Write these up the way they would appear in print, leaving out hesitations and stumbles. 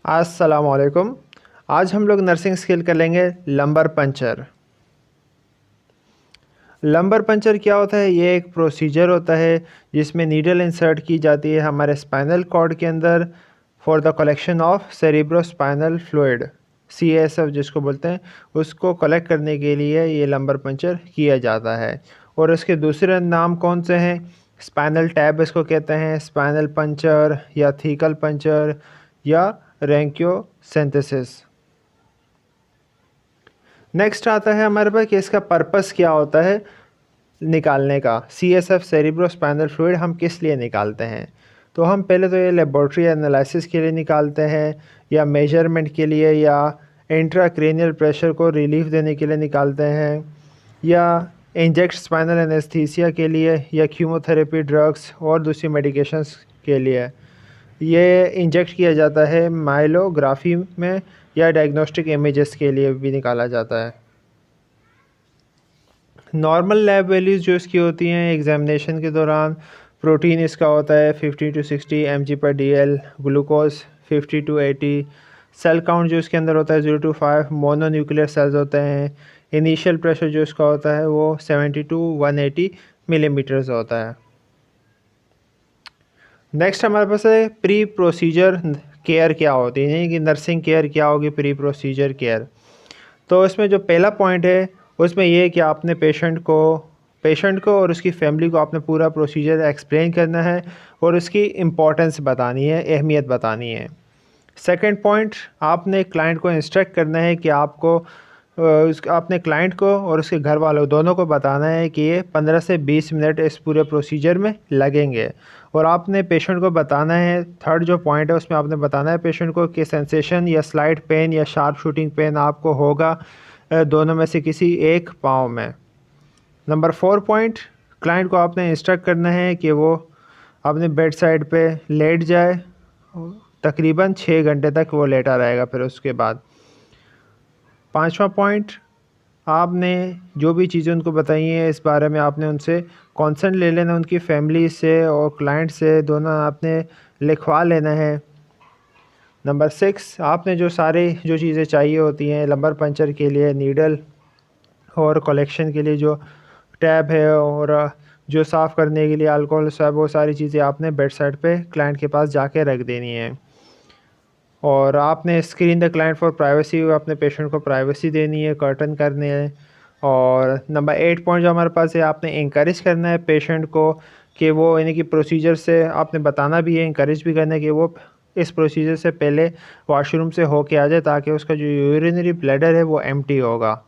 अस्सलाम वालेकुम। आज हम लोग नर्सिंग स्किल कर लेंगे लंबर पंचर। लंबर पंचर क्या होता है? ये एक प्रोसीजर होता है जिसमें नीडल इंसर्ट की जाती है हमारे स्पाइनल कॉर्ड के अंदर for the collection of cerebrospinal fluid, CSF जिसको बोलते हैं, उसको कलेक्ट करने के लिए ये लंबर पंचर किया जाता है। और इसके दूसरे नाम कौन से हैं? स्पाइनल टैब इसको कहते हैं, स्पाइनल पंचर या थीकल पंचर या रेंक्योसेंथेसिस। नेक्स्ट आता है हमारे पास कि इसका पर्पस क्या होता है निकालने का। CSF सेरिब्रोस्पाइनल फ्लूइड हम किस लिए निकालते हैं? तो हम पहले तो ये लेबोरेटरी एनालिसिस के लिए निकालते हैं, या मेजरमेंट के लिए, या इंट्राक्रेनियल प्रेशर को रिलीफ देने के लिए निकालते हैं, या इंजेक्ट स्पाइनल एनेस्थीसिया के लिए, या कीमोथेरेपी ड्रग्स और दूसरी मेडिकेशंस के लिए। ये इंजेक्ट किया जाता है माइलोग्राफी में, या डायग्नोस्टिक इमेजेस के लिए भी निकाला जाता है। नॉर्मल लैब वैल्यूज़ जो इसकी होती हैं एग्जामिनेशन के दौरान, प्रोटीन इसका होता है 50 to 60 mg/dl, glucose 50 to 80, cell count जो इसके अंदर होता है 0 to 5 मोनोन्यूक्लियर सेल्स होते हैं। इनिशियल प्रेशर जो इसका होता है वो 70 to 180 मिलीमीटर्स होता है। नेक्स्ट हमारे पास है प्री प्रोसीजर केयर क्या होती है, यानी कि नर्सिंग केयर क्या होगी प्री प्रोसीजर केयर। तो इसमें जो पहला पॉइंट है उसमें ये है कि आपने पेशेंट को और उसकी फैमिली को आपने पूरा प्रोसीजर एक्सप्लेन करना है और उसकी इम्पोर्टेंस बतानी है, अहमियत बतानी है। सेकंड पॉइंट, आपने क्लाइंट को इंस्ट्रक्ट करना है कि आपने क्लाइंट को और उसके घर वालों दोनों को बताना है कि ये 15 से 20 मिनट इस पूरे प्रोसीजर में लगेंगे। और आपने पेशेंट को बताना है, थर्ड जो पॉइंट है उसमें आपने बताना है पेशेंट को कि सेंसेशन या स्लाइड पेन या शार्प शूटिंग पेन आपको होगा दोनों में से किसी एक पाँव में। नंबर 4 पॉइंट, क्लाइंट को आपने इंस्ट्रक्ट करना है कि वो अपने बेड साइड पे लेट जाए, तकरीबन 6 घंटे तक वो लेटा रहेगा। फिर उसके बाद 5वां पॉइंट, आपने जो भी चीज़ें उनको बताई हैं इस बारे में आपने उनसे कॉन्सेंट ले लेना, उनकी फैमिली से और क्लाइंट से दोनों आपने लिखवा लेना है। नंबर 6, आपने जो चीज़ें चाहिए होती हैं लंबर पंचर के लिए, नीडल और कलेक्शन के लिए जो टैब है और जो साफ़ करने के लिए अल्कोहल सब, वो सारी चीज़ें आपने बेड साइड पे क्लाइंट के पास जाके रख देनी है। और आपने screen the client for privacy, अपने पेशेंट को प्राइवेसी देनी है, कर्टन करने हैं। और नंबर 8 पॉइंट जो हमारे पास है, आपने इंकरेज करना है पेशेंट को कि वो यानी कि प्रोसीजर से आपने बताना भी है, इंकरेज भी करना है कि वो इस प्रोसीजर से पहले वॉशरूम से होके आ जाए ताकि उसका जो यूरिनरी ब्लैडर है वो एम्प्टी होगा।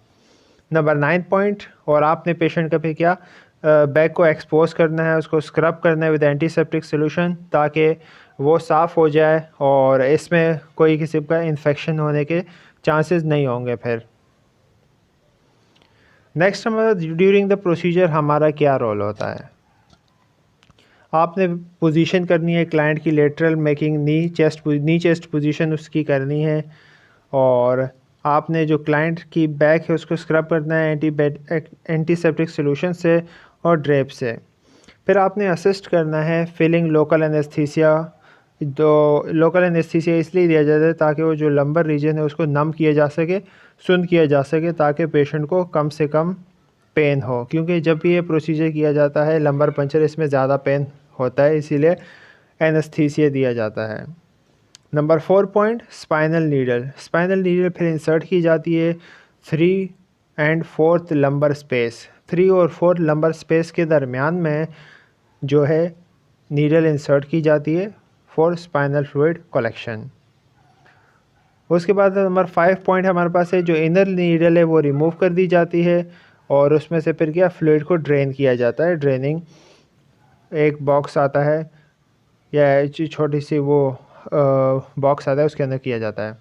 नंबर 9 पॉइंट, और आपने पेशेंट का फिर क्या बैक को एक्सपोज करना है, उसको स्क्रब करना है विद एंटीसेप्टिक सोल्यूशन ताकि वो साफ़ हो जाए और इसमें कोई किस्म का इन्फेक्शन होने के चांसेस नहीं होंगे। फिर नेक्स्ट हमारा ड्यूरिंग द प्रोसीजर हमारा क्या रोल होता है। आपने पोजीशन करनी है क्लाइंट की लेटरल, मेकिंग नी चेस्ट पोजीशन उसकी करनी है। और आपने जो क्लाइंट की बैक है उसको स्क्रब करना है एंटीसेप्टिक सॉल्यूशन से और ड्रेप से। फिर आपने असिस्ट करना है फिलिंग लोकल एनेस्थीसिया। जो लोकल एनेस्थीसिया इसलिए दिया जाता है ताकि वो जो लंबर रीजन है उसको नम किया जा सके, सुन किया जा सके, ताकि पेशेंट को कम से कम पेन हो, क्योंकि जब भी ये प्रोसीजर किया जाता है लंबर पंचर, इसमें ज़्यादा पेन होता है, इसीलिए एनेस्थीसिया दिया जाता है। नंबर 4 पॉइंट, स्पाइनल नीडल फिर इंसर्ट की जाती है 3 एंड 4th लंबर स्पेस, 3 और 4 लंबर स्पेस के दरमियान में जो है नीडल इंसर्ट की जाती है फॉर स्पाइनल फ्लूइड कलेक्शन। उसके बाद नंबर 5 पॉइंट हमारे पास है, जो इनर नीडल है वो रिमूव कर दी जाती है और उसमें से फिर क्या फ्लूइड को ड्रेन किया जाता है। ड्रेनिंग एक बॉक्स आता है या छोटी सी वो बॉक्स आता है, उसके अंदर किया जाता है।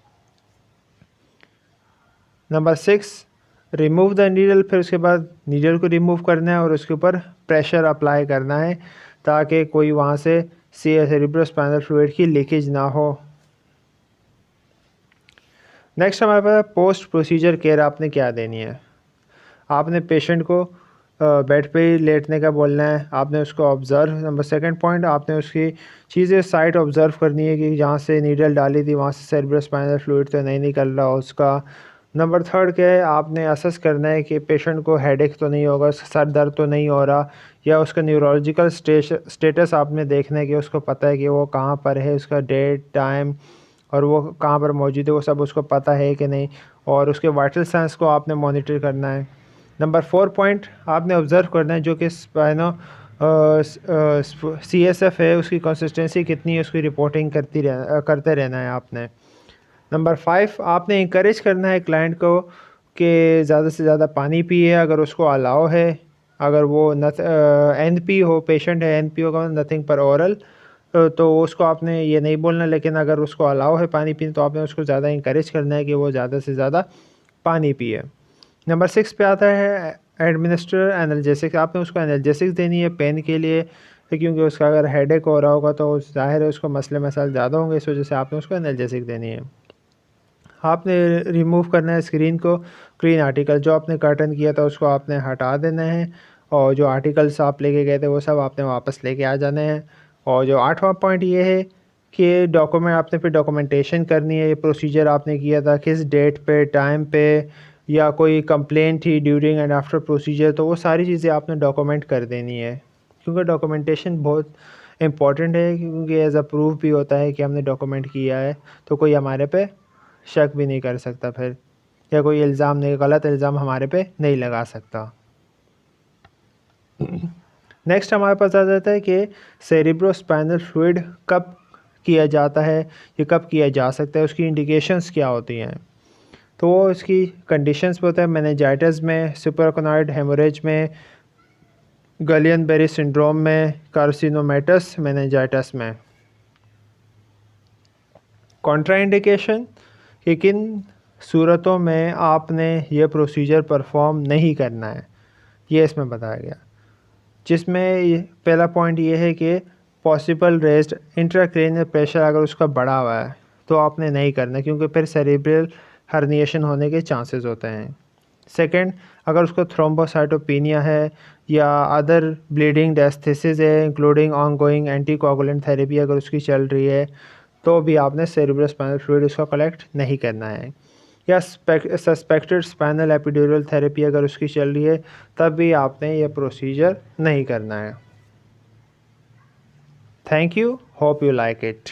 नंबर 6, रिमूव द नीडल, फिर उसके बाद नीडल को रिमूव करना है और उसके ऊपर प्रेशर अप्लाई करना है ताकि कोई वहाँ से सेरिब्रोस्पाइनल फ्लूइड की लीकेज ना हो। नेक्स्ट हमारे पास पोस्ट प्रोसीजर केयर आपने क्या देनी है। आपने पेशेंट को बेड पे ही लेटने का बोलना है, आपने उसको ऑब्ज़र्व। नंबर सेकंड पॉइंट, आपने उसकी चीज़ें साइट ऑब्ज़र्व करनी है कि जहाँ से नीडल डाली थी वहाँ से सेरेब्रोस्पाइनल फ्लूइड तो नहीं निकल रहा उसका। नंबर थर्ड क्या है, आपने असेस करना है कि पेशेंट को हेडेक तो नहीं होगा, सर दर्द तो नहीं हो रहा, या उसका न्यूरोलॉजिकल स्टेटस आपने देखना है कि उसको पता है कि वो कहाँ पर है, उसका डेट टाइम और वो कहाँ पर मौजूद है, वो सब उसको पता है कि नहीं। और उसके वाइटल साइंस को आपने मॉनिटर करना है। नंबर 4 पॉइंट, आपने ऑब्ज़र्व करना है जो कि स्पाइनो CSF है उसकी कंसिस्टेंसी कितनी है, उसकी रिपोर्टिंग करते रहना है आपने। नंबर 5, आपने इंकरेज करना है क्लाइंट को कि ज़्यादा से ज़्यादा पानी पिए अगर उसको अलाउ है। अगर वो NP हो, पेशेंट है, NP होगा नथिंग पर ओरल, तो उसको आपने ये नहीं बोलना, लेकिन अगर उसको अलाउ है पानी पीने तो आपने उसको ज़्यादा इंकरेज करना है कि वो ज़्यादा से ज़्यादा पानी पिए। नंबर 6 पे आता है एडमिनिस्टर एनाल्जेसिक, आपने उसको एनाल्जेसिक देनी है पेन के लिए, क्योंकि उसका अगर हेडेक हो रहा होगा तो ज़ाहिर है उसको मसले मसाइल ज़्यादा होंगे, इस वजह से आपने उसको एनाल्जेसिक देनी है। आपने रिमूव करना है स्क्रीन को, क्लीन आर्टिकल जो आपने कर्टन किया था उसको आपने हटा देना है, और जो आर्टिकल्स आप लेके गए थे वो सब आपने वापस लेके आ जाने हैं। और जो 8वां पॉइंट ये है कि डॉक्यूमेंट आपने फिर डॉक्यूमेंटेशन करनी है, ये प्रोसीजर आपने किया था किस डेट पे, टाइम पे, या कोई कंप्लेंट थी ड्यूरिंग एंड आफ्टर प्रोसीजर, तो वो सारी चीज़ें आपने डॉक्यूमेंट कर देनी है, क्योंकि डॉक्यूमेंटेशन बहुत इंपॉर्टेंट है, क्योंकि एज अ प्रूफ भी होता है कि हमने डॉक्यूमेंट किया है, तो कोई हमारे पे शक भी नहीं कर सकता फिर, या कोई इल्ज़ाम नहीं, गलत इल्ज़ाम हमारे पे नहीं लगा सकता। नेक्स्ट हमारे पास आ जाता है कि सेरिब्रोस्पाइनल फ्लूइड कब किया जाता है, ये कब किया जा सकता है, उसकी इंडिकेशंस क्या होती हैं। तो वो इसकी कंडीशंस पे होता है, मेनिंजाइटिस में, सुपरकोनॉइड हेमोरेज में, गलियन बेरी सिंड्रोम में, कार्सिनोमेटस मेनिंजाइटिस में। कॉन्ट्राइंडिकेशन कि किन सूरतों में आपने ये प्रोसीजर परफॉर्म नहीं करना है, ये इसमें बताया गया, जिसमें पहला पॉइंट ये है कि पॉसिबल रेस्ट इंट्राक्रैनियल प्रेशर अगर उसका बढ़ा हुआ है तो आपने नहीं करना, क्योंकि फिर सेरेब्रल हर्निएशन होने के चांसेस होते हैं। सेकंड, अगर उसको थ्रोम्बोसाइटोपिनिया है या अदर ब्लीडिंग डायस्थेसिस है इंक्लूडिंग ऑनगोइंग एंटीकोगुलेंट थेरेपी अगर उसकी चल रही है, तो भी आपने सेरेब्रोस्पाइनल फ्लूइड उसका कलेक्ट नहीं करना है। या सस्पेक्टेड स्पाइनल एपिड्यूरल थेरेपी अगर उसकी चल रही है, तब भी आपने ये प्रोसीजर नहीं करना है। Thank you, hope you like it.